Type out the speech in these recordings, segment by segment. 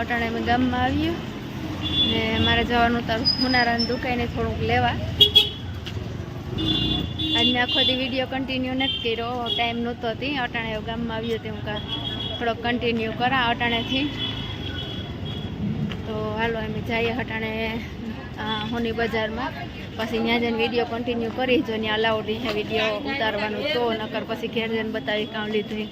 અટાણે અમે ગામમાં આવ્યું ને મારે જવાનું તારું હુનારાની દુકાને થોડુંક લેવા. આજને આખો દી વિડીયો કન્ટિન્યુ નથી કર્યો, ટાઈમ નહોતો હતી. અટાણે ગામમાં આવ્યો તે હું થોડોક કન્ટિન્યુ કરા અટાણેથી. તો હાલો એમ જઈએ અટાણે હોની બજારમાં, પછી ત્યાં જઈને વિડીયો કન્ટિન્યુ કરી. જો ત્યાં અલાઉડ છે વિડીયો ઉતારવાનું તો, નકર પછી ઘેર જઈને બતાવી કામ લીધું.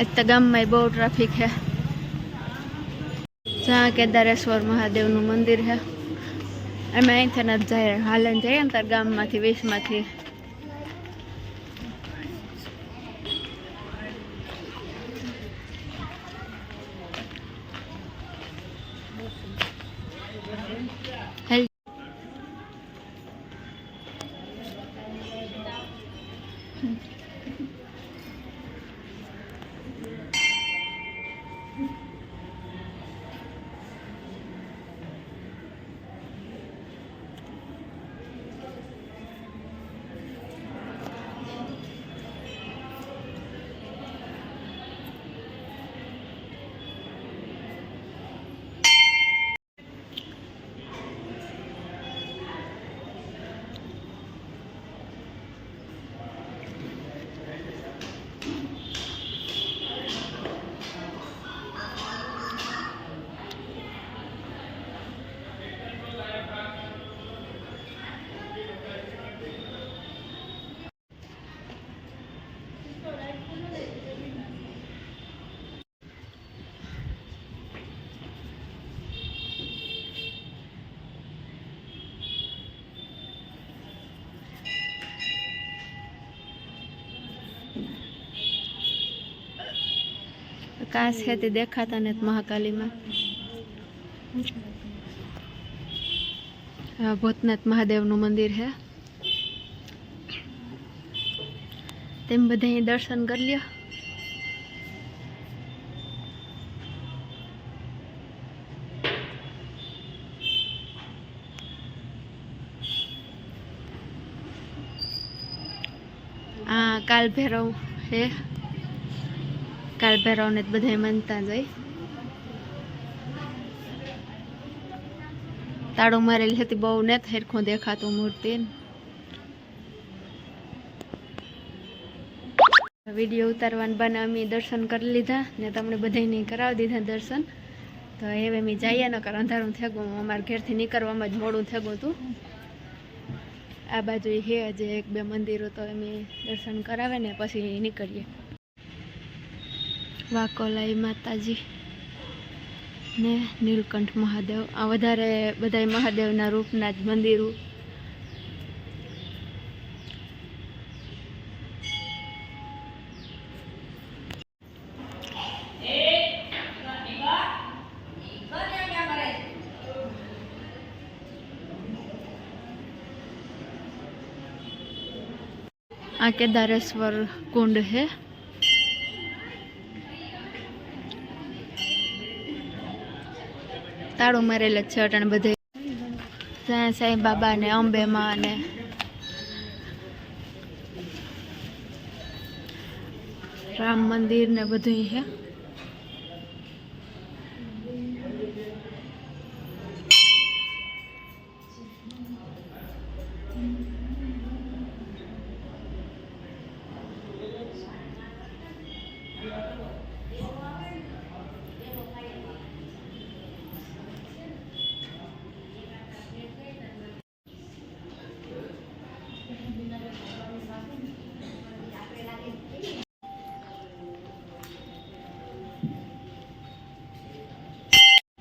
आज गाम में बहुत ट्राफिक है। जहाँ केदारेश्वर महादेव नु मंदिर है, अमे अहीं थे न जाए हालन जाए ने तार गाम में 20 में काश है ते देखाता ने महाकाली में। भूतनाथ महादेव नु मंदिर है, तेम बधे दर्शन कर लिया। काल भैरव है, काल भैरव ने बधाई मानता जाए। ताड़ो मारेल है बहु ने हेरखो देखातो मूर्ति। विडियो उतारवान बना अमी दर्शन कर लीधा ने तमने बधाई नहीं करावी दीधा दर्शन। तो हवे अमी जाइए नकर अंधारू थई गयुं, अमार घेरथी निकळवामां ज मोडुं थई गयुं हतुं। आ बाजू है आज 1-2 मंदिरों तो अमी दर्शन करावे ने पछी निकळीए। वाकोलाई माताजी ने नीलकंठ महादेव, आ वधारे बधाय महादेवना रूपना ज मंदिरो। आ केदारेश्वर कुंड है। ताड़ू मारेल छे अटाणे बधे। साई बाबा ने अंबे मां ने राम मंदिर ने बधुं है।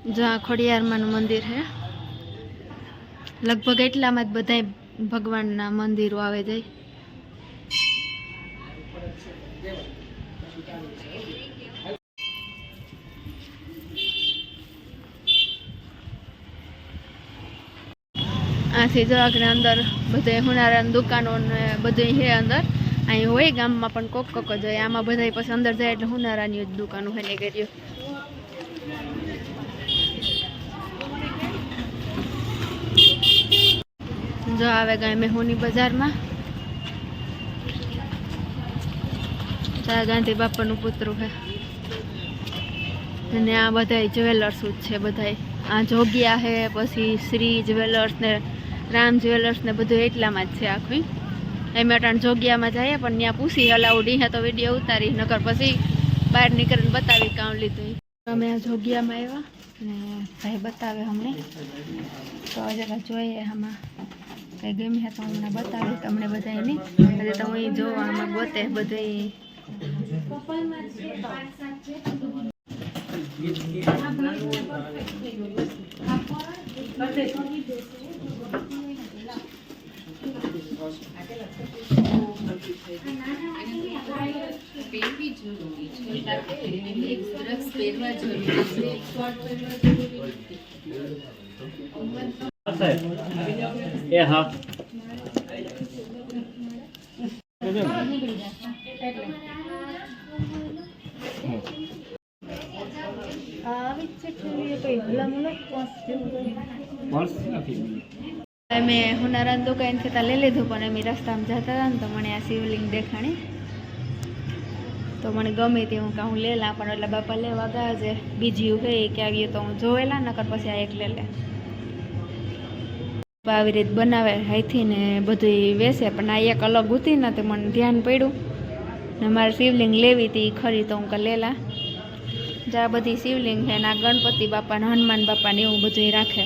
जहाँ खोडियार मानु मंदिर है, लगभग एटला में बधाई ભગવાનના મંદિરો આવે જાય. આથી જો આગળ અંદર બધે હુનારાની દુકાનો ને બધું છે અંદર. અહીં હોય ગામમાં પણ કોક કોક જ હોય. આમાં બધા પછી અંદર જાય એટલે હુનારાની જ દુકાનો હોય ને કર્યો. જો આવે ગાય મેહુની બજારમાં ગાંધી બાપાનું પુતરું છે. અને આ બધા જ્વેલર્સ જ છે. બધા આ જોગિયા છે, પછી શ્રી જ્વેલર્સ ને રામ જ્વેલર્સ ને બધું એટલામાં જ છે આખું. એમ અટાણ જોગિયામાં જાય પણ ત્યાં પૂછી અલાઉડી હે તો વિડીયો ઉતારી, નકર પછી બહાર નીકળીને બતાવી કામ લીધું. અમે આ જોગિયામાં આવ્યા ને ભાઈ બતાવે અમને, તો જરા જોઈએ આમાં કંઈ ગમે તો હમણાં બતાવી તમને બધાની. એટલે તો હું જોવા આમાં ગોતે બધી. એ હા મેં હુનારાની દુકાનથી ત્યાં લઈ લીધું, પણ એમ રસ્તામાં જતા હતા ને તો મને આ શિવલિંગ દેખાણી, તો મને ગમે તે હું કાં હું લેલા. પણ એટલે બાપા લેવા ગયા છે. બીજી હોય કે આવીએ તો હું જોયેલા, નકર પછી આ એક લે આવી રીતે બનાવે હાઈથી ને બધું વેચે. પણ આ એક અલગ હતી ને તો મને ધ્યાન પડ્યું ને મારે શિવલિંગ લેવી હતી ખરી, તો હું લેલા. જ્યાં બધી શિવલિંગ છે ને આ ગણપતિ બાપા ને હનુમાન બાપા ને એવું બધું રાખે.